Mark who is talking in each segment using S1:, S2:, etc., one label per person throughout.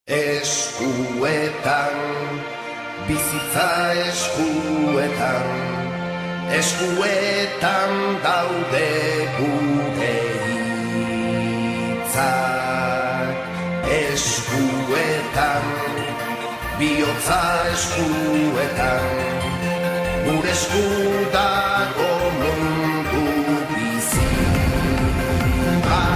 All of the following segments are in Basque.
S1: Eskuetan, bizitza eskuetan, eskuetan daude gure hitzak. Eskuetan, bihotza eskuetan, gure esku dago mundu bizi bat.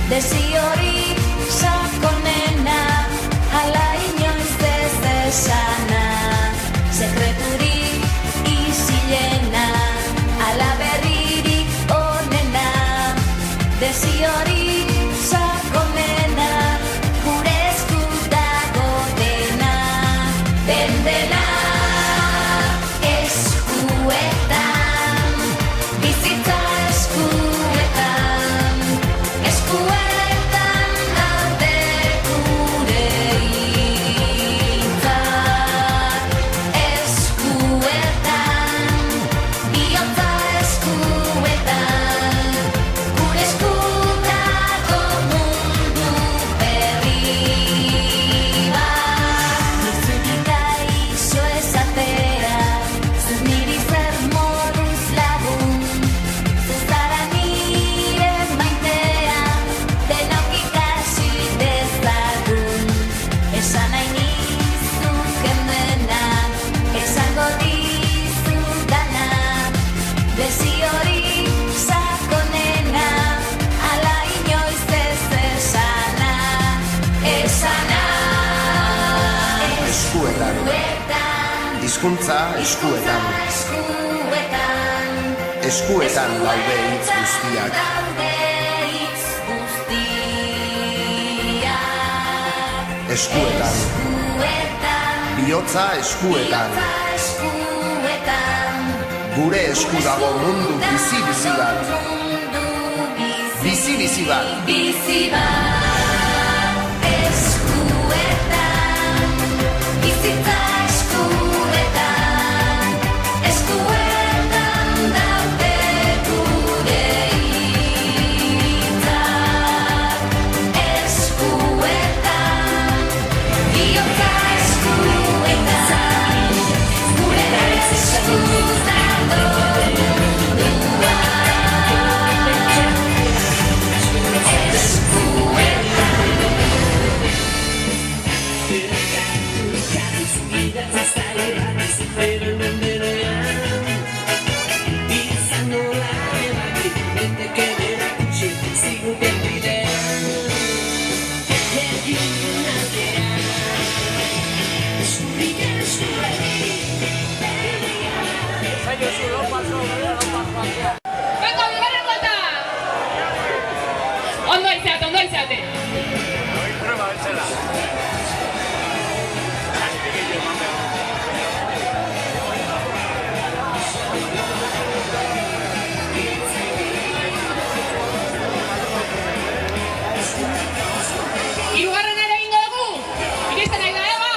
S2: Desiori sakonena, hala inoiz ez esana, sekreturik isilena, hala berririk onena. Desiori sakonena, gure esku dago dena, dena eskuetan, bizitza eskuetan, eskuetan.
S1: Hizkuntza eskuetan, eskuetan daude hitz guztiak. Eskuetan, bihotza eskuetan, gure esku dago mundu bizi-bizi bat. Bizi-bizi bat.
S2: Eskuetan, bizitza
S3: ondo izate. Hirugarren ere egingo dugu. Iristen nahi da, Eva.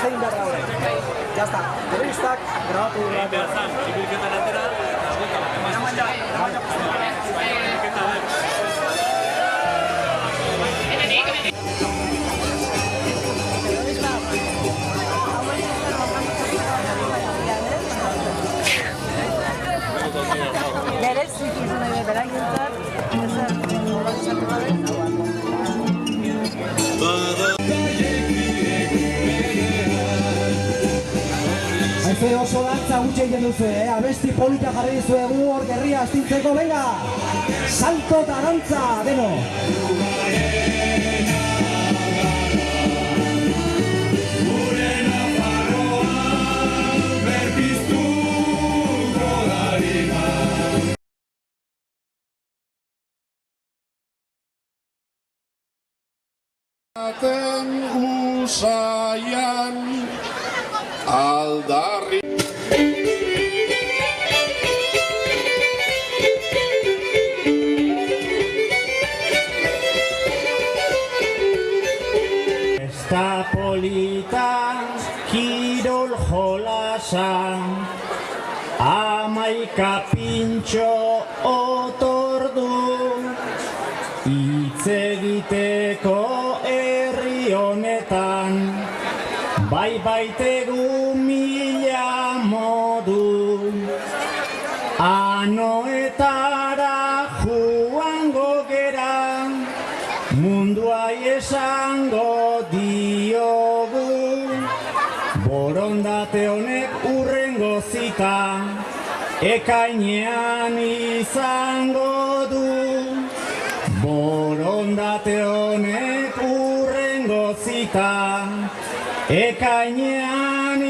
S4: Zein behar gaur. Jazta, telebistak, grabatu dut. Egin behar zan, ibilketan atera.
S5: Berezik izan nahi berainentzat, ezer organizatu gabe.
S4: Haize oso dantza gutxe egiten duzu, abesti polita jarri dizuegu hor gerria astintzeko, venga! Salto eta dantza, deno!
S1: Aten usaian aldarri.
S6: Esta polita kirol jolasan, amaika pintxo otordu, hitz egiteko herri honetan, bai baitegu mila modu. Anoetara joango gera, munduai esango diogu, borondate honek urrengo zita, ekainean izango du. Borondate honek urrengo zita, ekainean